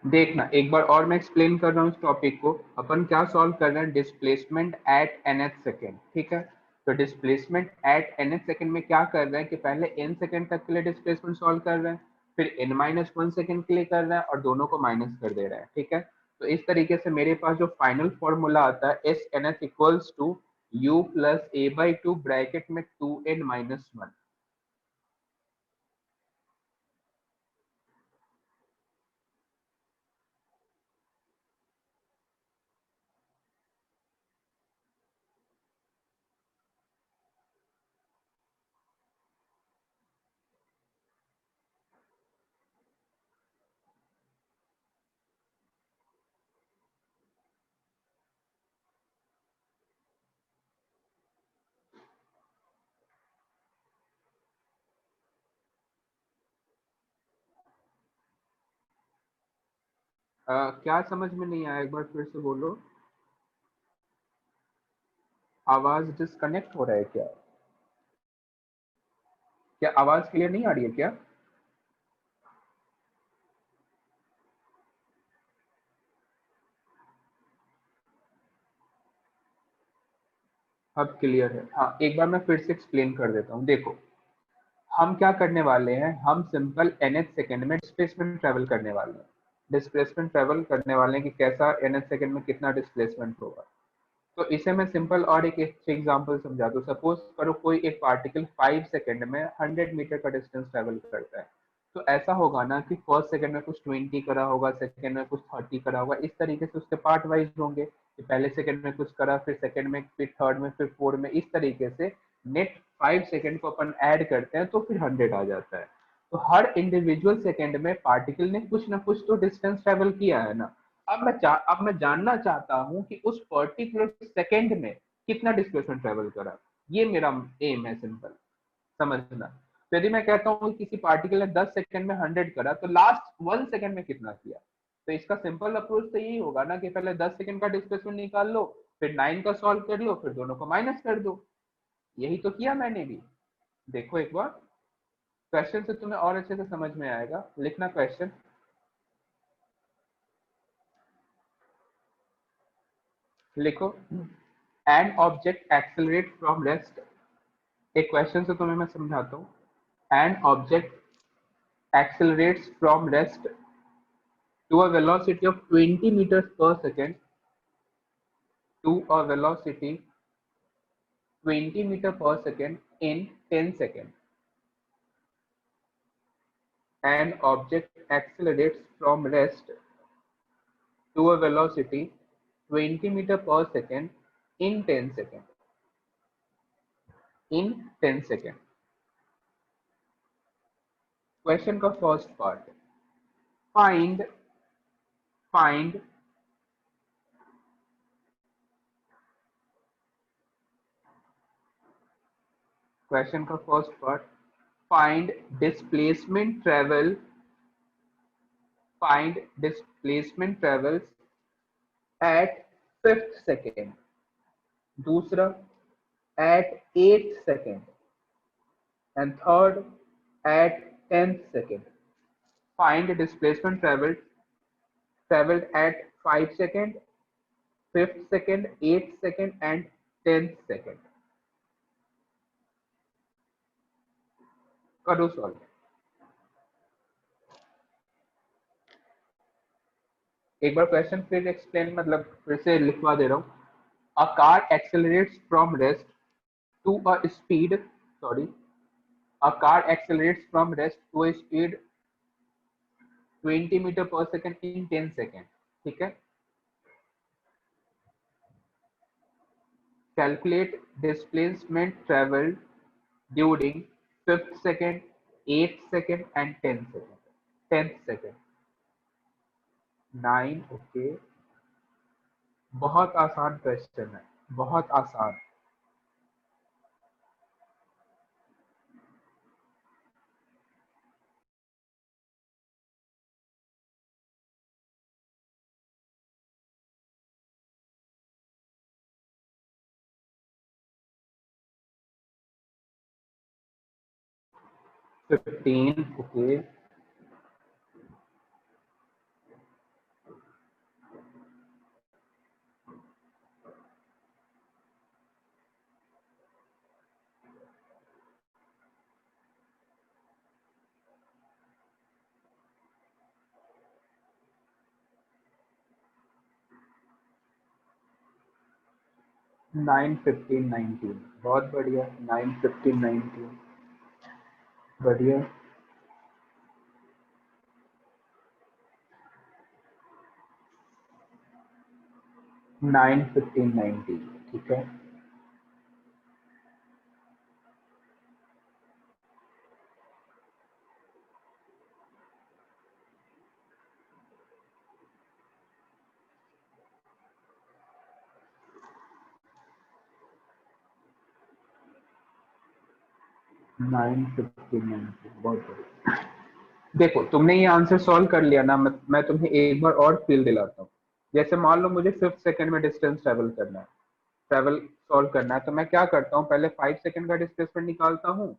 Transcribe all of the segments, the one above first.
देखना एक बार और मैं एक्सप्लेन कर रहा हूँ इस टॉपिक को। अपन क्या सॉल्व कर रहे हैं, डिस्प्लेसमेंट एट nth सेकेंड, ठीक है। तो डिस्प्लेसमेंट एट nth सेकेंड में क्या कर रहे हैं कि पहले n सेकेंड तक के लिए डिस्प्लेसमेंट सॉल्व कर रहे हैं, फिर n-1 सेकेंड के लिए कर रहे हैं और दोनों को माइनस कर दे रहे हैं, ठीक है। तो इस तरीके से मेरे पास जो फाइनल फॉर्मूला आता है S nth equals to u plus a/2 bracket में 2n-1। क्या समझ में नहीं आया, एक बार फिर से बोलो। आवाज डिस्कनेक्ट हो रहा है क्या? क्या आवाज क्लियर नहीं आ रही है क्या? अब क्लियर है। हाँ, एक बार मैं फिर से एक्सप्लेन कर देता हूँ। देखो, हम क्या करने वाले हैं, हम सिंपल nth सेकेंड में डिस्प्लेसमेंट ट्रेवल करने वाले हैं। डिस्प्लेसमेंट ट्रेवल करने वाले हैं कि कैसा nth सेकेंड में कितना डिस्प्लेसमेंट होगा। तो इसे मैं सिंपल और एक एग्जांपल समझाता हूँ। सपोज करो कोई एक पार्टिकल 5 सेकंड में 100 मीटर का डिस्टेंस ट्रेवल करता है। तो ऐसा होगा ना कि फर्स्ट सेकंड में कुछ 20 करा होगा, सेकंड में कुछ 30 करा होगा, इस तरीके से उसके पार्ट वाइज होंगे कि पहले सेकंड में कुछ करा, फिर सेकंड में, फिर थर्ड में, फिर फोर्थ में, इस तरीके से नेट 5 सेकंड को अपन ऐड करते हैं तो फिर 100 आ जाता है। तो हर इंडिविजुअल सेकंड में पार्टिकल ने कुछ ना कुछ तो डिस्टेंस ट्रेवल किया है ना। अब मैं जानना चाहता हूं कि उस पर्टिकुलर सेकंड में कितना डिस्प्लेसमेंट ट्रेवल करा। ये मेरा एम है, सिंपल समझना। तो यदि मैं कहता हूँ किसी पार्टिकल ने 10 सेकंड में 100 करा तो लास्ट 1 सेकंड में कितना किया। तो इसका सिंपल अप्रोच तो यही होगा ना कि पहले 10 सेकंड का डिस्प्लेसमेंट निकाल लो, फिर 9 का सॉल्व कर लो, फिर दोनों को माइनस कर दो। यही तो किया मैंने भी। देखो एक बार क्वेश्चन से तुम्हें और अच्छे से समझ में आएगा। लिखना क्वेश्चन, लिखो। An object accelerate from rest. एक क्वेश्चन से तुम्हें मैं समझाता हूँ। An object accelerates from rest to a velocity of 20 meters per second to a velocity 20 meter per second in 10 seconds. An object accelerates from rest to a velocity 20 meter per second in 10 seconds. In 10 seconds. Question का first part. Find find question का first part. Find displacement travel. Find displacement travels at fifth second. दूसरा at eighth second and third at 10th second. Find displacement traveled at 5 second, 5th second, 8th second and 10th second. करो solve. एक बार question फिर explain, मतलब फिर से लिखवा दे रहा हूँ। A car accelerates from rest to a speed, sorry, a car accelerates from rest to a speed 20 metre per second in 10 second, ठीक है। Calculate displacement traveled during 5th second, 8th second and 10th second. 10th second 9, okay. बहुत आसान question है, बहुत आसान। Fifteen, okay. 9:15:19 बहुत बढ़िया। 9:15:19 बढ़िया। 9:15:19 ठीक है। नाइन फिफ्टीन बहुत बढ़िया। देखो तुमने ये आंसर सॉल्व कर लिया ना, मैं तुम्हें एक बार और फील दिलाता हूँ। जैसे मान लो मुझे 5 सेकंड में डिस्टेंस ट्रेवल करना है, ट्रेवल सॉल्व करना है, तो मैं क्या करता हूँ, पहले 5 सेकंड का डिस्प्लेसमेंट निकालता हूँ,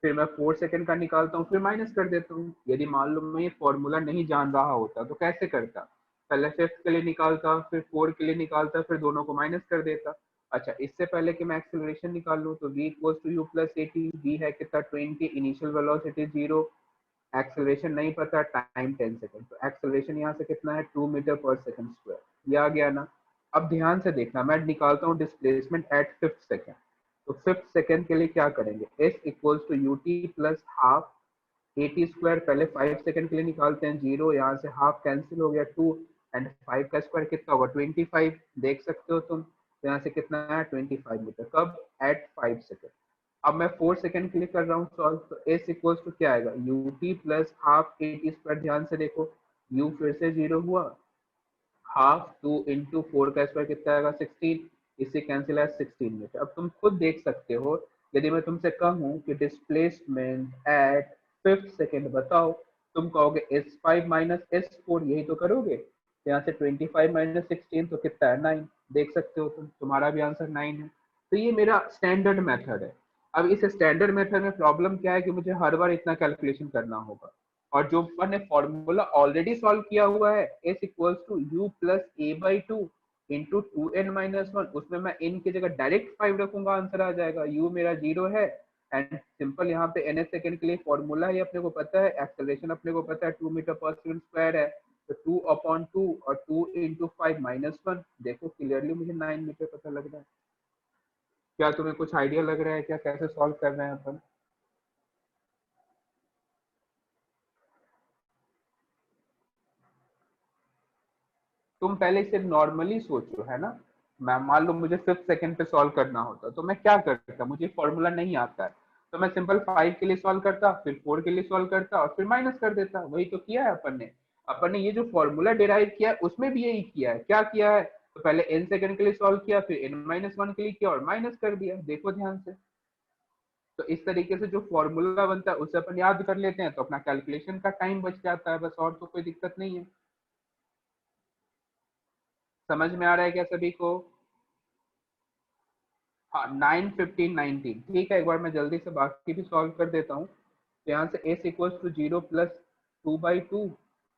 फिर मैं 4 सेकंड का निकालता हूँ, फिर माइनस कर देता हूँ। यदि मान लो मैं ये फॉर्मूला नहीं जान रहा होता तो कैसे करता, पहले 5th के लिए निकालता, फिर 4 के लिए निकालता, फिर दोनों को माइनस कर देता। अच्छा, इससे पहले कि मैं एक्सेलरेशन निकाल लूँ तो v equals to you plus A t, v है कितना 20, इनिशियल वेलोसिटी 0, एक्सेलरेशन नहीं पता, टाइम 10 सेकंड, तो एक्सेलरेशन यहाँ से कितना है 2 मीटर पर सेकंड स्क्वायर। ये आ गया ना। अब ध्यान से देखना, मैं निकालता हूँ डिस्प्लेसमेंट एट 5th सेकंड। तो 5th सेकंड के लिए क्या करेंगे, S equals to u t plus half a t square. पहले 5 सेकंड के लिए निकालते हैं, 0, यहाँ से हाफ कैंसिल हो गया 2, एंड 5 का स्क्वायर कितना होगा 25, देख सकते हो तुम। तो यहाँ से कितना है 25 मीटर, कब, एट 5 सेकंड। अब मैं 4 सेकंड के लिए कर रहा हूँ सॉल्व, तो एस इक्वल्स टू क्या आएगा, you t plus half a t square. ध्यान से देखो, यू फिर से 0 हुआ, हाफ 2 × 4 का स्क्वायर कितना आएगा 16, इससे कैंसिल है 16 मीटर। अब तुम खुद देख सकते हो, यदि मैं तुमसे कहूँ कि डिस्प्लेसमेंट एट 5th सेकंड बताओ, तुम कहोगे s5 माइनस s4, यही तो करोगे। तो यहाँ से 25 माइनस 16 तो कितना है 9, देख सकते हो तुम, तुम्हारा भी आंसर 9 है। तो ये मेरा स्टैंडर्ड मेथड है। अब इस स्टैंडर्ड मेथड में प्रॉब्लम क्या है कि मुझे हर बार इतना कैलकुलेशन करना होगा, और जो अपन ने फॉर्मूला ऑलरेडी सॉल्व किया हुआ है, s equals to you plus a by two into 2n-1, उसमें मैं n की जगह डायरेक्ट 5 रखूंगा, आंसर आ जाएगा। u मेरा 0 है, एंड सिंपल यहाँ पे n सेकंड के लिए फॉर्मूला है, अपने को पता है, एक्सेलरेशन अपने को पता है 2 मीटर पर सेकंड स्क्वायर है, तो 2/2 और 2 × 5 - 1, देखो क्लियरली मुझे 9 मीटर पता लग रहा है। क्या तुम्हें कुछ आइडिया लग रहा है क्या, कैसे सॉल्व कर रहे हैं अपन? तुम पहले इसे नॉर्मली सोचो, है ना। मैं मान लो मुझे 5th सेकंड पे सॉल्व करना होता तो मैं क्या करता, मुझे फॉर्मूला नहीं आता है, तो मैं सिंपल 5 के लिए सॉल्व करता, फिर 4 के लिए सॉल्व करता, और फिर माइनस कर देता। वही तो किया है अपन ने। अपन ने ये जो फॉर्मूला डिराइव किया है उसमें भी यही किया है। क्या किया है, तो पहले n सेकंड के लिए सॉल्व किया, फिर n-1 के लिए किया और माइनस कर दिया, देखो ध्यान से। तो इस तरीके से जो फॉर्मूला बनता है उसे अपन याद कर लेते हैं, तो अपना कैलकुलेशन का टाइम बच जाता है, बस, और तो कोई दिक्कत नहीं है। समझ में आ रहा है क्या सभी को? हाँ, 9:15:19 ठीक है। एक बार मैं जल्दी से बाकी भी सॉल्व कर देता हूँ। तो यहाँ से s इक्वल्स टू 0 प्लस 2/2,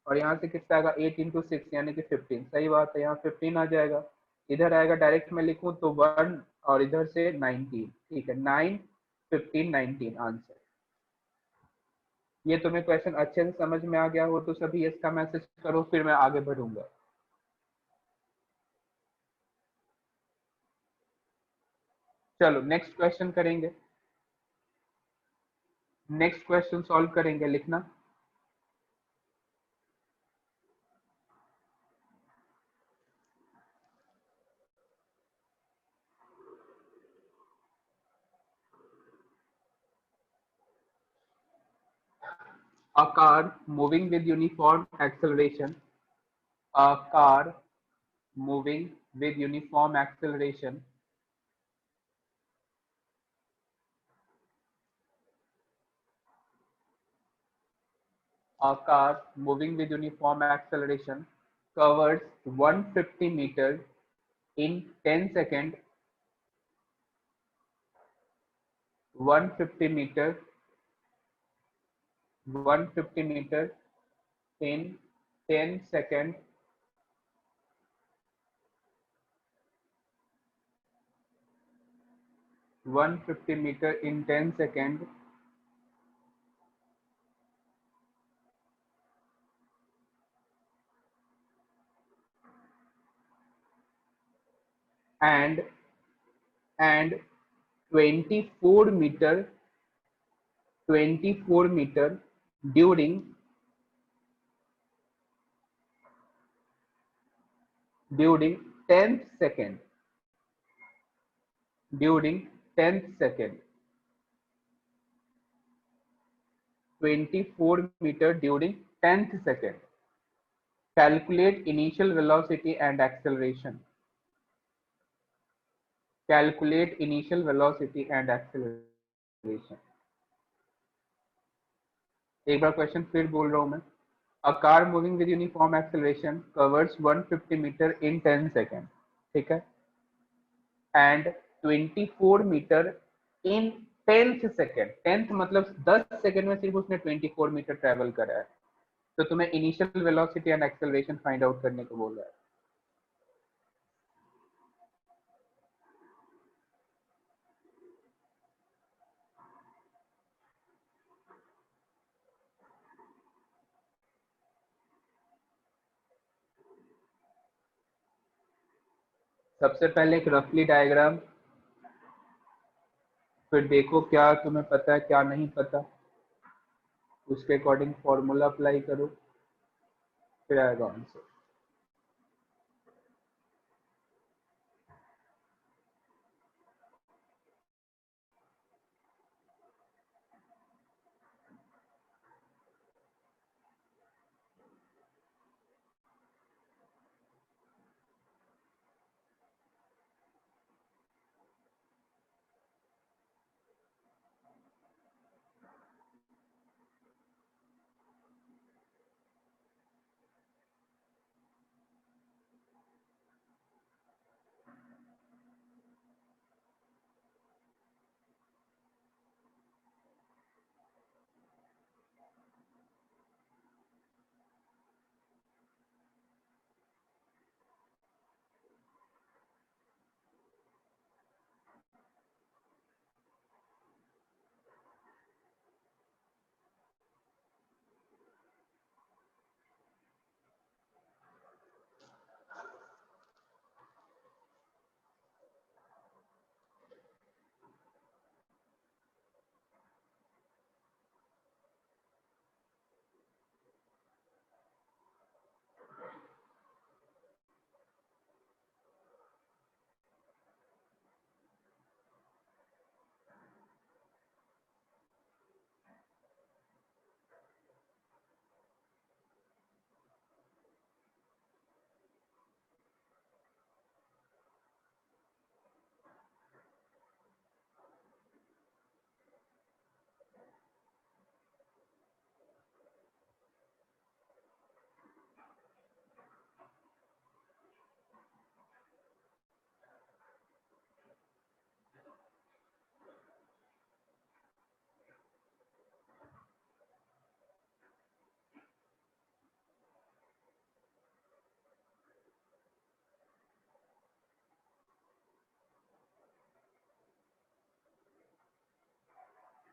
और यहाँ से कितना आएगा 8 × 6 यानी कि 15, सही बात है, यहाँ 15 आ जाएगा। इधर आएगा डायरेक्ट में लिखूँ तो 1, और इधर से 19, ठीक है, 9:15:19 आंसर। ये तुम्हें क्वेश्चन अच्छे से समझ में आ गया हो तो सभी इसका मैसेज करो, फिर मैं आगे बढ़ूंगा। चलो नेक्स्ट क्वेश्चन करेंगे, नेक्स्ट क्वेश्चन सॉल्व करेंगे, लिखना। A car moving with uniform acceleration, a car moving with uniform acceleration, a car moving with uniform acceleration covers 150 meters in 10 seconds, 150 meters, 150 meters in 10 seconds, 150 meters in 10 seconds, and and 24 meter during 10th second, during 10th second, 24 meter during 10th second. Calculate initial velocity and acceleration. Calculate initial velocity and acceleration. एक बार question फिर बोल रहा हूं मैं. A car moving with uniform acceleration covers 150 meter in 10 seconds. ठीक है, and 24 meter in 10th second. 10th मतलब 10 second में सिर्फ उसने 24 मीटर ट्रेवल करा है. तो तुम्हें initial velocity and acceleration find out करने को बोल रहा है. सबसे पहले एक रफली डायग्राम, फिर देखो क्या तुम्हें पता है क्या नहीं पता, उसके अकॉर्डिंग फॉर्मूला अप्लाई करो, फिर आएगा आंसर.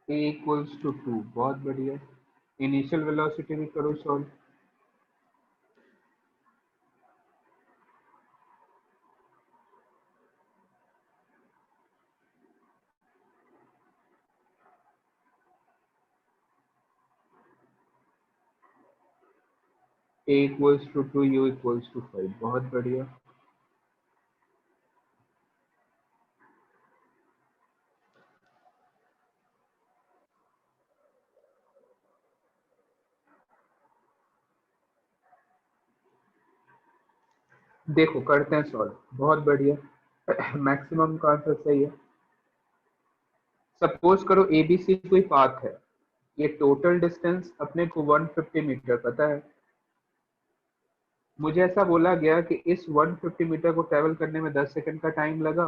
a equals to 2, बहुत बढ़िया. इनिशियल वेलोसिटी भी करो solve. a equals to 2, u equals to 5, बहुत बढ़िया. देखो करते हैं सॉल्व, बहुत बढ़िया. मैक्सिमम का आंसर सही है. सपोज करो एबीसी कोई पाथ है, ये टोटल डिस्टेंस अपने को 150 मीटर पता है. मुझे ऐसा बोला गया कि इस 150 मीटर को ट्रेवल करने में 10 सेकंड का टाइम लगा,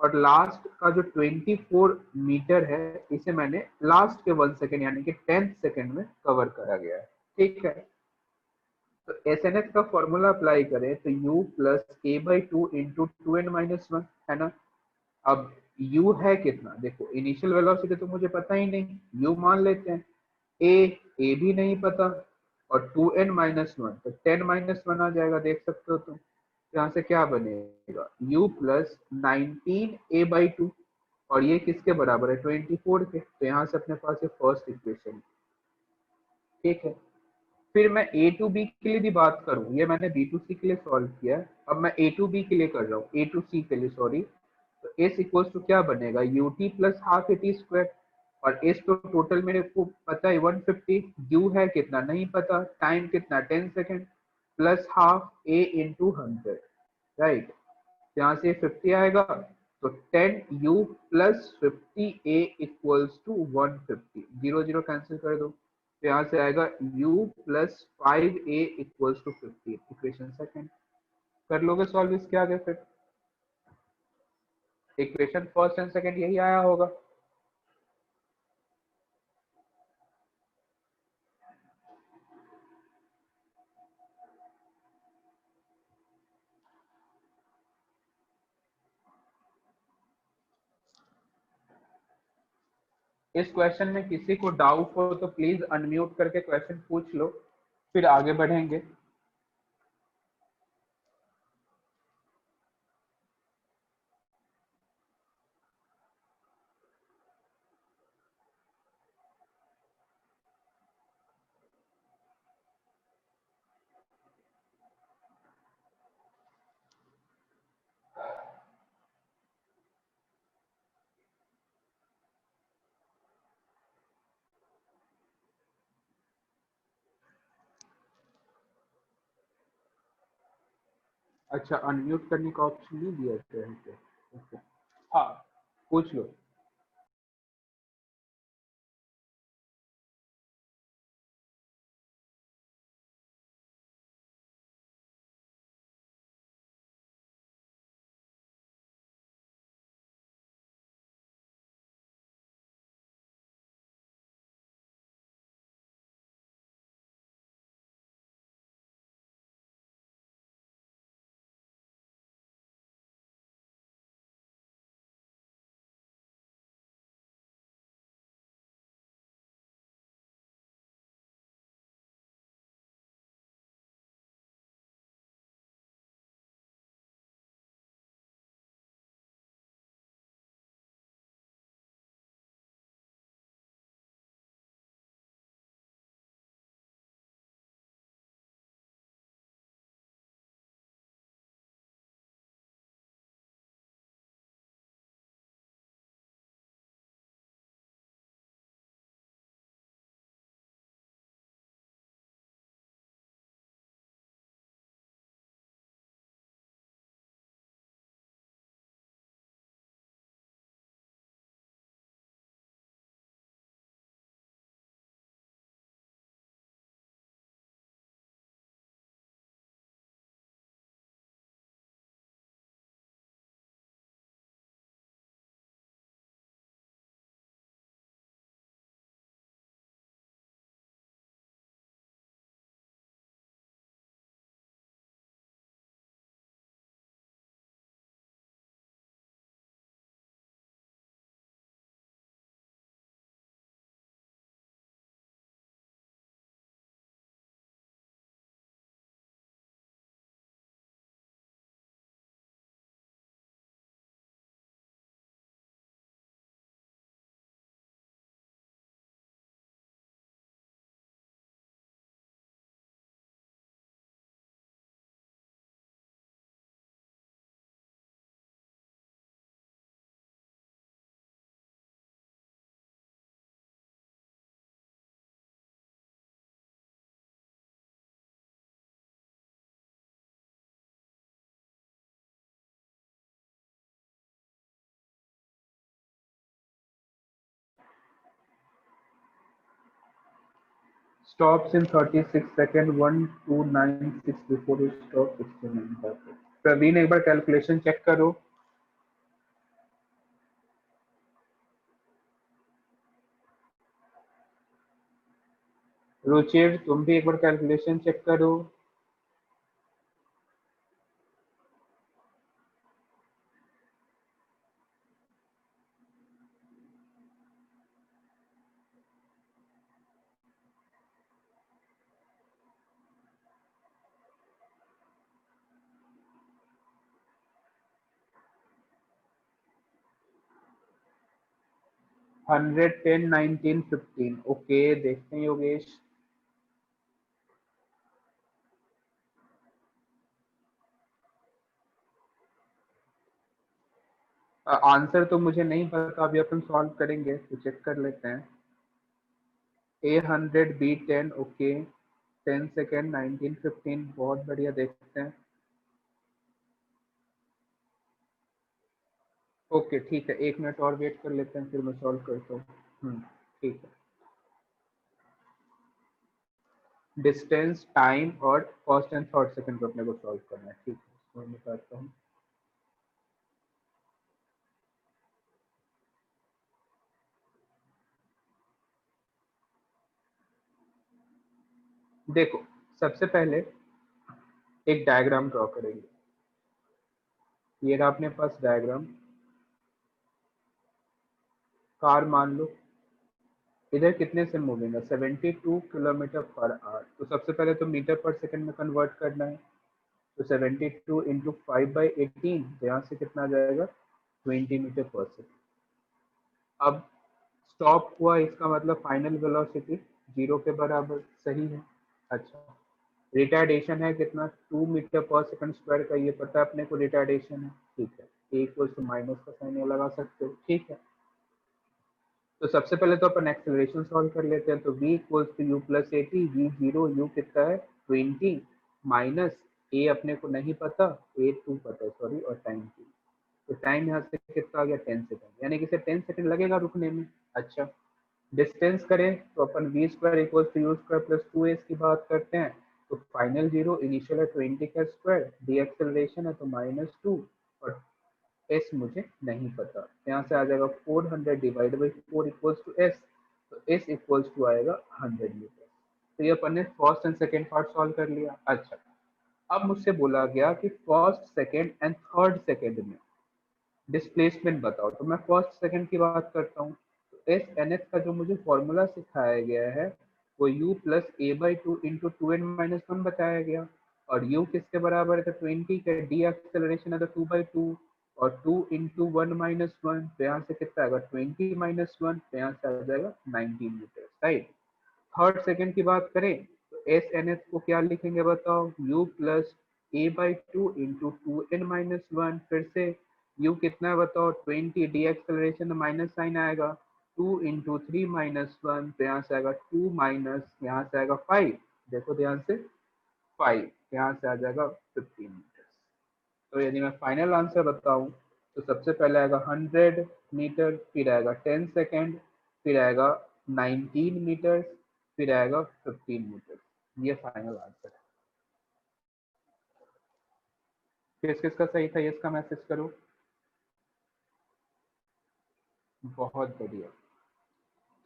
और लास्ट का जो 24 मीटर है इसे मैंने लास्ट के 1 सेकंड यानी कि 10th सेकंड में कवर करा गया है. ठीक है, तो एस एन एच का फॉर्मूला अप्लाई करें तो u plus a by two into 2n-1 है ना. अब u है कितना, देखो इनिशियल वेलोसिटी तो मुझे पता ही नहीं, u मान लेते हैं. ए भी नहीं पता, और 2n-1 तो 10-1 आ जाएगा, देख सकते हो तुम. यहाँ से क्या बनेगा, u प्लस 19 a बाई 2. और ये किसके बराबर है 24 के, तो यहाँ से अपने पास ये फर्स्ट इक्वेशन। ठीक है, फिर मैं ए टू बी के लिए भी बात करूं, ये मैंने बी टू सी के लिए सॉल्व किया है, अब मैं ए टू बी के लिए कर रहा हूँ, ए टू सी के लिए सॉरी। तो एस इक्वल टू क्या बनेगा you t plus half a t square, और एस तो टोटल मेरे को पता है 150, यू है कितना नहीं पता, टाइम कितना 10 second, plus half a into 100, right. यहाँ से 50 आएगा, तो 10u plus 50a equals to 150, zero zero cancel कर दो, तो यहाँ से आएगा u plus 5a equals to 50, equation second. कर लोगे सॉल्व इसके आगे, फिर इक्वेशन फर्स्ट एंड सेकंड यही आया होगा। इस क्वेश्चन में किसी को डाउट हो तो प्लीज अनम्यूट करके क्वेश्चन पूछ लो, फिर आगे बढ़ेंगे। अच्छा, अनम्यूट करने का ऑप्शन नहीं दिया गया है क्या? ओके, हाँ पूछ लो। Stops in 36 seconds, 1296 before it stops 69 perfect. Praveen एक बार कैलकुलेशन चेक करो। रुचिर तुम भी एक बार कैलकुलेशन चेक करो। 100, 10, 19, 15। ओके, देखते हैं योगेश। आंसर तो मुझे नहीं पता, अभी अपन सॉल्व करेंगे तो चेक कर लेते हैं। A100 B10, ओके, 10 सेकेंड, 19, 15, बहुत बढ़िया, देखते हैं। ओके ठीक है, 1 मिनट और वेट कर लेते हैं, फिर मैं सॉल्व करता हूँ। ठीक है। डिस्टेंस, टाइम और फर्स्ट एंड थर्ड सेकंड को अपने को सॉल्व करना है। ठीक है, तो मैं बताता हूँ। देखो, सबसे पहले एक डायग्राम ड्रॉ करेंगे। ये रहा अपने पास डायग्राम। कार मान लो इधर कितने से मूविंग है, 72 किलोमीटर पर आवर। तो सबसे पहले तो मीटर पर सेकंड में कन्वर्ट करना है। तो 72 इंटू 5/18, तो यहाँ से कितना आ जाएगा, 20 मीटर पर सेकंड। अब स्टॉप हुआ, इसका मतलब फाइनल वेलोसिटी 0 के बराबर, सही है। अच्छा, रिटार्डेशन है कितना, 2 मीटर पर सेकंड स्क्वायर का, ये पता है अपने को रिटार्डेशन है। ठीक है, ए इक्वल टू माइनस का साइन ये लगा सकते हो। ठीक है, तो सबसे पहले तो अपन एक्सेलरेशन सॉल्व कर लेते हैं। तो v equals to you plus A t, v zero, u कितना है 20, माइनस ए अपने को नहीं पता, ए टू पता है सॉरी, और टाइम टू। तो टाइम यहाँ से कितना आ गया, 10 सेकंड, यानी कि इसे 10 सेकंड लगेगा रुकने में। अच्छा, डिस्टेंस करें तो अपन v square equal to you square plus 2 s की बात करते हैं। तो फाइनल 0, इनिशियल है 20 का स्क्वायर, डी एक्सेलरेशन है तो -2, और एस मुझे नहीं पता। यहाँ से आ जाएगा 400 divide by 4 equals to S. तो एस इक्वल्स टू आएगा 100 मीटर। तो ये अपन ने first and second part solve कर लिया। अच्छा, अब मुझसे बोला गया कि first second and third second में डिस्प्लेसमेंट बताओ। तो मैं फर्स्ट सेकंड की बात करता हूँ। तो एस एन एस का जो मुझे फॉर्मूला सिखाया गया है वो u plus a by two into 2n-1 बताया गया। और u किसके बराबर है, तो 20 का डी एक्सेलरेशन है तो 2/2, और 2 इंटू 1-1, तो यहाँ से कितना आएगा 20-1, तो यहाँ से आ जाएगा 19 मीटर, राइट। थर्ड सेकंड की बात करें तो एस एन एस को क्या लिखेंगे बताओ, u plus a by two into 2n-1, फिर से u कितना है बताओ 20, डी एक्सेलरेशन माइनस साइन आएगा, 2 इंटू 3-1, तो यहाँ से आएगा 2 माइनस, यहाँ से आएगा 5, देखो ध्यान से 5, यहाँ से आ जाएगा 15 मीटर। तो यदि मैं फाइनल आंसर बताऊं तो सबसे पहले आएगा 100 मीटर, फिर आएगा 10 सेकेंड, फिर आएगा 19 मीटर, फिर आएगा 15 मीटर। ये फाइनल आंसर है। किस किसका सही था, ये इसका मैसेज करो। बहुत बढ़िया।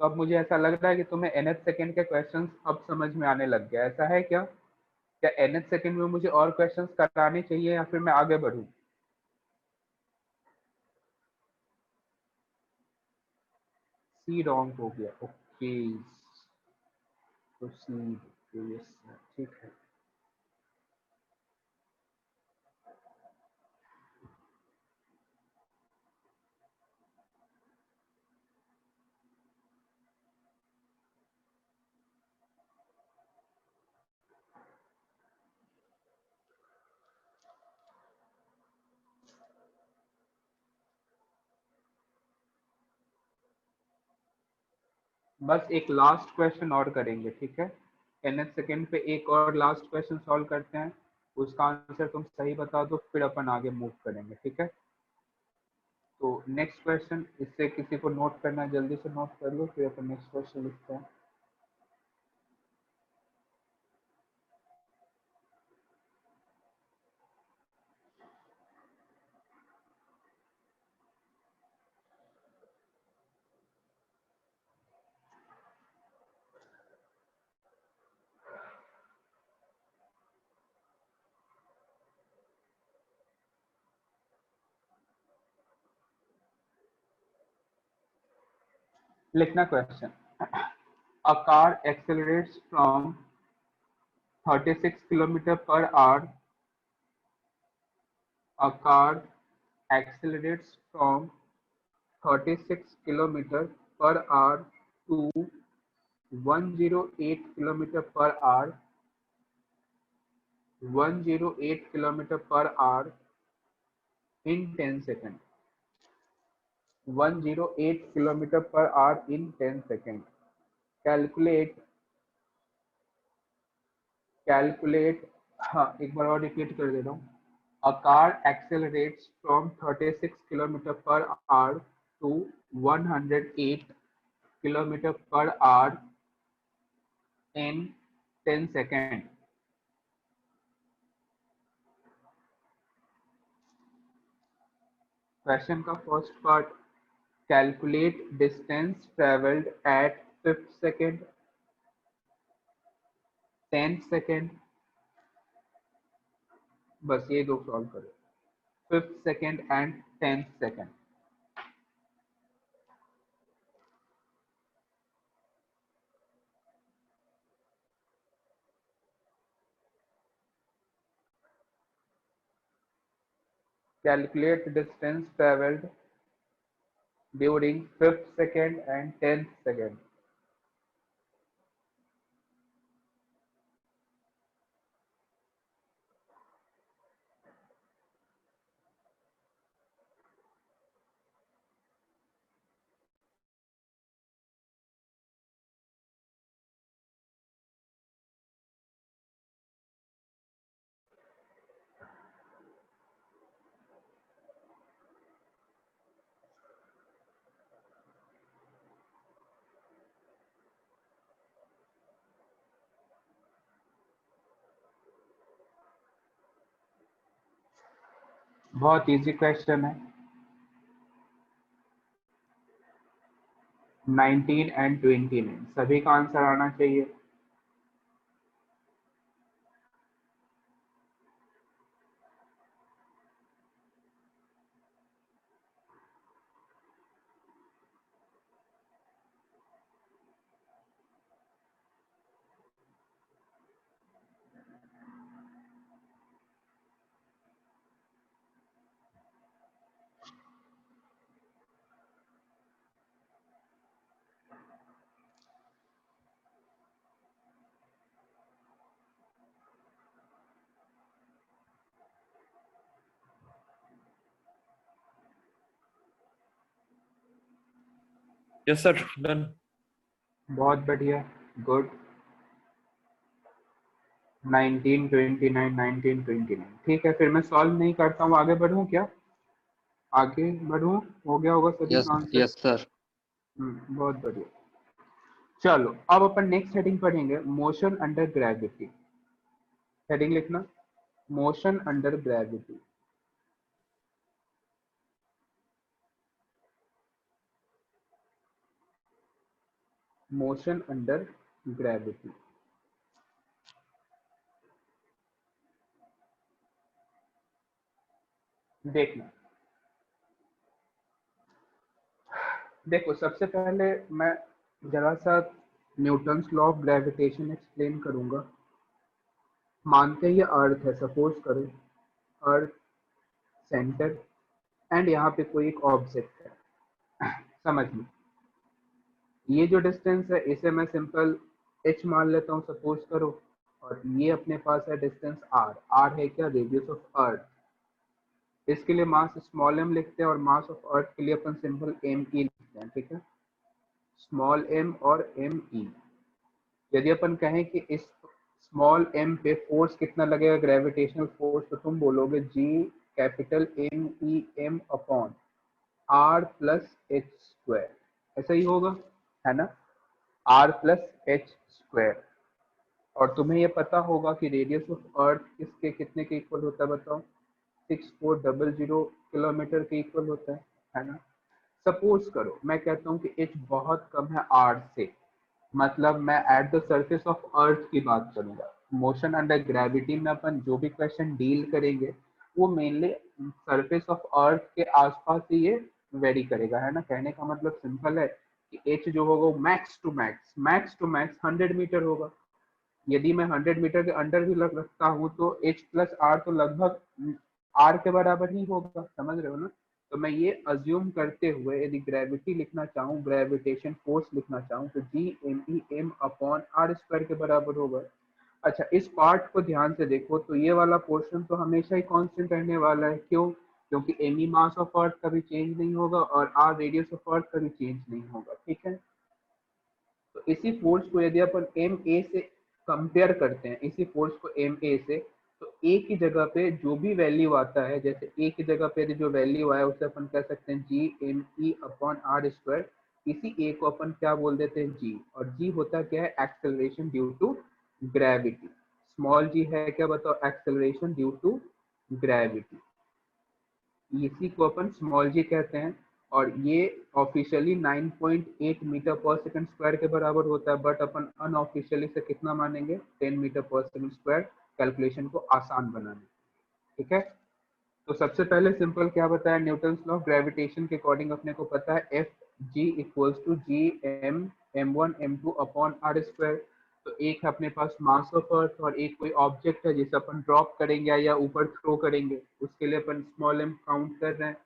तो अब मुझे ऐसा लग रहा है कि तुम्हें nth सेकंड के क्वेश्चंस अब समझ में आने लग गया, ऐसा है क्या? क्या nth सेकंड में मुझे और क्वेश्चंस कराने चाहिए या फिर मैं आगे बढ़ूं? सी रॉन्ग हो गया, ओके, तो सी, ठीक है। बस एक लास्ट क्वेश्चन और करेंगे, ठीक है। nth सेकंड पे एक और लास्ट क्वेश्चन सॉल्व करते हैं, उसका आंसर तुम सही बता दो, फिर अपन आगे मूव करेंगे, ठीक है। तो नेक्स्ट क्वेश्चन, इससे किसी को नोट करना है जल्दी से नोट कर लो, फिर अपन नेक्स्ट क्वेश्चन लिखते हैं। लिखना question, a car accelerates from 36 kilometer per hour. A car accelerates from 36 kilometer per hour to 108 kilometer per hour, 108 kilometer per hour in 10 seconds. 108 kilometer per hour in 10 seconds. Calculate हाँ एक बार और repeat कर दे रहा हूँ. A car accelerates from 36 kilometer per hour to 108 kilometer per hour in 10 seconds. Question का first part, calculate distance travelled at 5th second, 10th second, बस ये दो सॉल्व करो, 5th second and 10th second. Calculate distance traveled during 5th second and 10th second. बहुत easy question है. 19 and 29 सभी का answer आना चाहिए. Yes sir, done. बहुत बढ़िया, गुड. 19, 29, 19, 29 ठीक है. फिर मैं सॉल्व नहीं करता हूँ, आगे बढ़ूँ क्या? आगे बढ़ूँ? हो गया होगा सभी का आंसर. Yes sir. बहुत बढ़िया. चलो अब अपन नेक्स्ट हेडिंग पढ़ेंगे, मोशन अंडर ग्रेविटी. हेडिंग लिखना, motion under gravity. Motion under gravity. देखना, देखो सबसे पहले मैं जरा सा Newton's law of gravitation explain करूंगा. मानते हैं ये अर्थ है, सपोज करो अर्थ सेंटर एंड यहाँ पे कोई एक ऑब्जेक्ट है. समझ लो ये जो डिस्टेंस है इसे मैं सिंपल h मान लेता हूँ, सपोज करो. और ये अपने पास है डिस्टेंस r. r है क्या? Radius of earth. इसके लिए मास स्मॉल m लिखते हैं और मास ऑफ अर्थ के लिए अपन सिंपल m e लिखते हैं. ठीक है, स्मॉल m और m e. यदि अपन कहें कि इस स्मॉल m पे फोर्स कितना लगेगा, ग्रेविटेशनल फोर्स, तो तुम बोलोगे g capital M E M upon r plus H square. ऐसा ही होगा, है ना? r plus H square. और तुम्हें ये पता होगा कि रेडियस ऑफ अर्थ किसके कितने के इक्वल होता है, बताओ? 6400 किलोमीटर के इक्वल होता है ना? सपोज करो मैं कहता हूँ कि h बहुत कम है r से, मतलब मैं at the surface of earth की बात करूंगा. मोशन अंडर ग्रेविटी में अपन जो भी क्वेश्चन डील करेंगे वो मेनली सरफेस ऑफ अर्थ के आसपास ही ये वेरी करेगा, है ना? कहने का मतलब सिंपल है कि h जो होगा वो मैक्स टू मैक्स 100 मीटर होगा. यदि मैं 100 मीटर के अंडर भी रखता हूँ तो h प्लस r तो लगभग r के बराबर ही होगा. समझ रहे हो ना? तो मैं ये अज्यूम करते हुए यदि ग्रेविटी लिखना चाहूँ, ग्रेविटेशन फोर्स लिखना चाहूँ, तो G_m_E_m अपॉन आर स्क्वायर के बराबर होगा। अच्छा, इस पार्ट को ध्यान से देखो तो ये वाला पोर्शन तो हमेशा ही कांस्टेंट रहने वाला है। क्यों? क्योंकि एम मास ऑफ अर्थ कभी चेंज नहीं होगा और आर रेडियस ऑफ अर्थ कभी चेंज नहीं होगा। ठीक है, तो इसी फोर्स को यदि अपन एम ए से कंपेयर करते हैं, इसी फोर्स को एम ए से, तो ए की जगह पे जो भी वैल्यू आता है, जैसे ए की जगह पे यदि जो वैल्यू आया उसे अपन कह सकते हैं G_m_E अपॉन आर स्क्वायर। इसी ए को अपन क्या बोल देते हैं? जी। और जी होता क्या है? Acceleration due to gravity. Small g है क्या बताओ? Acceleration due to gravity. इसी को अपन स्मॉल जी कहते हैं। और ये officially 9.8 metre per second square के बराबर होता है, बट अपन अनऑफिशियली से कितना मानेंगे? 10 metre per second square, calculation को आसान बनाने। ठीक है, तो सबसे पहले सिंपल क्या बताया? न्यूटन लॉ ऑफ ग्रेविटेशन के अकॉर्डिंग अपने को पता है F G equals to G M m1 m2 upon R square. तो एक है अपने पास मास ऑफ अर्थ और एक कोई ऑब्जेक्ट है जिसे अपन ड्रॉप करेंगे या ऊपर थ्रो करेंगे, उसके लिए अपन स्मॉल m काउंट कर रहे हैं।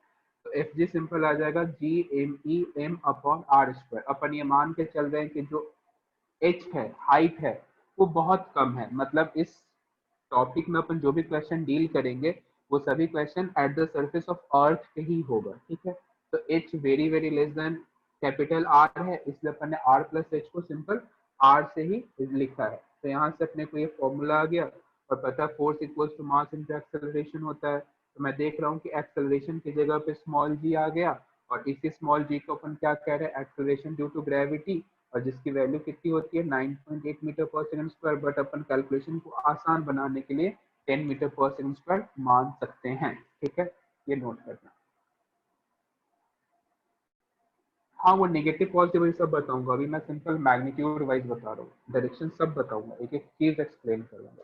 तो एफ जी सिंपल आ जाएगा G_m_E_m अपॉन आर स्क्वायर। अपन ये मान के चल रहे हैं कि जो एच है, हाइट है, वो बहुत कम है। मतलब इस टॉपिक में अपन जो भी क्वेश्चन डील करेंगे वो सभी question at the surface of earth पे ही होगा। ठीक है, तो H very very less than capital R है, इसलिए अपन ने आर प्लस एच को सिंपल आर से ही लिखा है। तो यहाँ से अपने को ये फॉर्मूला आ गया और पता force equals to mass into acceleration होता है। तो मैं देख रहा हूँ कि एक्सेलरेशन की जगह पे स्मॉल जी आ गया और इसी स्मॉल जी को अपन क्या कह रहे हैं? एक्सेलरेशन ड्यू टू ग्रेविटी, और जिसकी वैल्यू कितनी होती है? 9.8 metre per second square. But upon calculation को आसान बनाने के लिए 10 मीटर पर सेकंड स्क्वायर मान सकते हैं। ठीक है, ये नोट करना। हाँ, वो नेगेटिव पॉजिटिव सब बताऊंगा, अभी मैं सिंपल मैग्नीट्यूड वाइज बता रहा हूँ, डायरेक्शन सब बताऊंगा, एक एक चीज एक्सप्लेन करूंगा।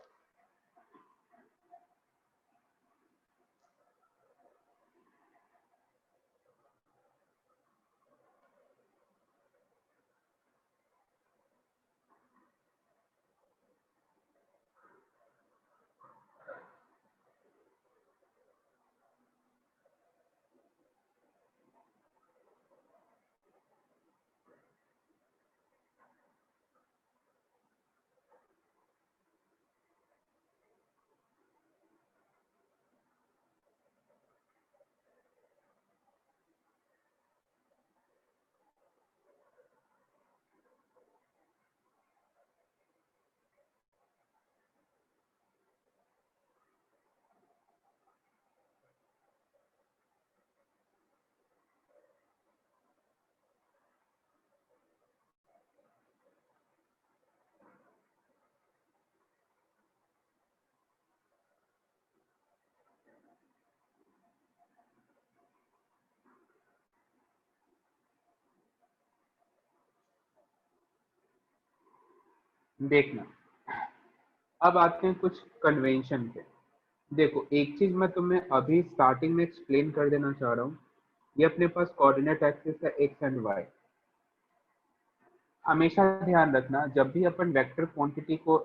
देखना, अब आते हैं कुछ कन्वेंशन पे। देखो, एक चीज मैं तुम्हें अभी स्टार्टिंग में एक्सप्लेन कर देना चाह रहा हूँ। ये अपने पास कोऑर्डिनेट एक्सिस है एक्स एंड वाई। हमेशा ध्यान रखना, जब भी अपन वेक्टर क्वांटिटी को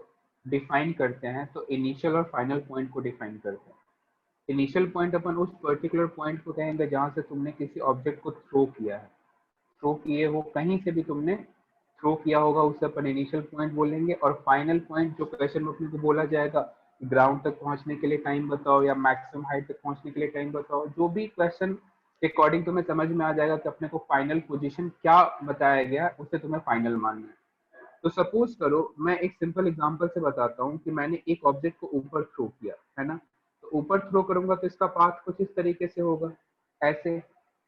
डिफाइन करते हैं तो इनिशियल और फाइनल पॉइंट को डिफाइन करते हैं। इनिशियल पॉइंट अपन उस पर्टिकुलर पॉइंट को कहेंगे जहां से तुमने किसी ऑब्जेक्ट को थ्रो किया है। थ्रो किए हो, कहीं से भी तुमने थ्रो किया होगा, उसे अपन इनिशियल पॉइंट बोलेंगे। और फाइनल पॉइंट जो क्वेश्चन में अपने को बोला जाएगा, ग्राउंड तक पहुंचने के लिए टाइम बताओ या मैक्सिमम हाइट तक पहुंचने के लिए टाइम बताओ, जो भी क्वेश्चन के अकॉर्डिंग तुम्हें समझ में आ जाएगा कि अपने को फाइनल पोजीशन क्या बताया गया, उसे तुम्हें फाइनल मानना है। तो सपोज करो, मैं एक सिंपल एग्जांपल से बताता हूँ कि मैंने एक ऑब्जेक्ट को ऊपर थ्रो किया है ना। तो ऊपर थ्रो करूंगा तो इसका पाथ कुछ इस तरीके से होगा, ऐसे।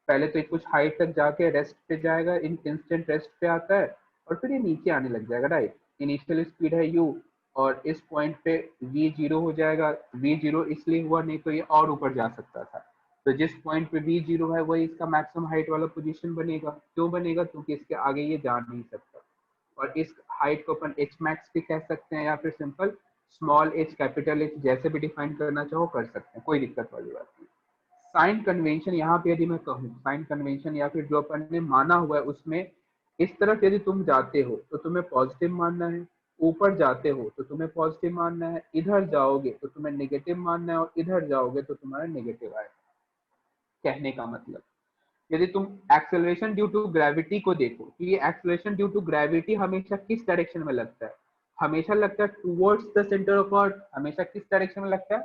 पहले तो कुछ हाइट तक जाके रेस्ट पे जाएगा, इन इंस्टेंट रेस्ट पे आता है और फिर ये नीचे आने लग जाएगा, राइट। इनिशियल स्पीड है u और इस पॉइंट पे v जीरो हो जाएगा। v जीरो इसलिए हुआ, नहीं तो ये और ऊपर जा सकता था। तो जिस पॉइंट पे v जीरो है वही इसका मैक्सिमम हाइट वाला पोजीशन बनेगा। क्यों बनेगा? क्योंकि इसके आगे ये जा नहीं सकता। और इस हाइट को अपन एच मैक्स भी कह सकते हैं या फिर simple small H capital H, जैसे भी डिफाइन करना चाहो कर सकते हैं, कोई दिक्कत वाली बात नहीं। साइन कन्वेंशन यहाँ पे यदि मैं कहूँ, साइन कन्वेंशन या फिर जो अपन ने माना हुआ है उसमें, इस तरफ यदि तुम जाते हो तो तुम्हें पॉजिटिव मानना है, ऊपर जाते हो तो तुम्हें पॉजिटिव मानना है, इधर जाओगे तो तुम्हें नेगेटिव मानना है और इधर जाओगे तो तुम्हारा नेगेटिव आएगा। कहने का मतलब यदि तुम एक्सेलरेशन ड्यू टू ग्रेविटी को देखो तो ये एक्सेलरेशन ड्यू टू ग्रेविटी हमेशा किस डायरेक्शन में लगता है, हमेशा लगता है टूवर्ड्स द सेंटर ऑफ अर्थ। हमेशा किस डायरेक्शन में लगता है,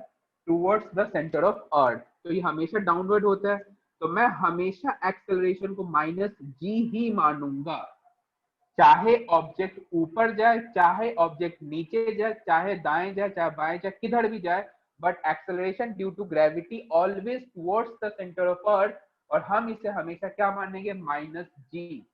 टूवर्ड्स द सेंटर ऑफ अर्थ। तो ये हमेशा डाउनवर्ड होता है, तो मैं हमेशा एक्सेलरेशन को माइनस जी ही मानूंगा, चाहे ऑब्जेक्ट ऊपर जाए, चाहे ऑब्जेक्ट नीचे जाए, चाहे दाएं जाए, चाहे बाएं जाए, किधर भी जाए, but acceleration due to gravity always towards the centre of earth. और हम इसे हमेशा क्या मानेंगे, माइनस जी।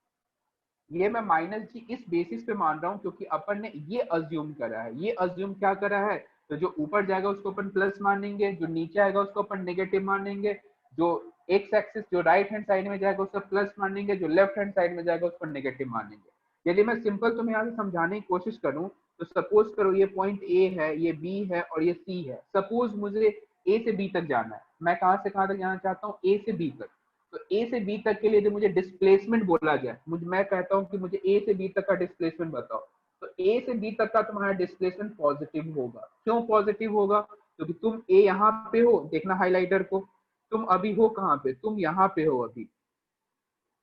ये मैं माइनस जी इस बेसिस पे मान रहा हूं क्योंकि अपन ने ये अज्यूम करा है। ये अज्यूम क्या करा है, तो जो ऊपर जाएगा उसको अपन प्लस मानेंगे, जो नीचे आएगा उसको अपन नेगेटिव मानेंगे, जो एक्स एक्सिस जो राइट हैंड साइड में जाएगा उसको प्लस मानेंगे, जो लेफ्ट हैंड साइड में जाएगा उसको नेगेटिव मानेंगे। यदि मैं सिंपल तुम्हें यहाँ से समझाने की कोशिश करूं तो सपोज करो ये पॉइंट ए है, ये बी है और ये सी है। सपोज मुझे ए से बी तक जाना है, मैं कहां से कहां तक जाना चाहता हूँ, ए से बी तक। तो ए से बी तक के लिए यदि मुझे डिस्प्लेसमेंट बोला जाए, मैं कहता हूं कि मुझे ए से बी तक का डिस्प्लेसमेंट बताओ, तो ए से बी तक का तुम्हारा डिस्प्लेसमेंट पॉजिटिव होगा। क्यों पॉजिटिव होगा, क्योंकि तुम ए यहाँ पे हो, देखना हाइलाइटर को, तुम अभी हो कहाँ पे, तुम यहाँ पे हो, अभी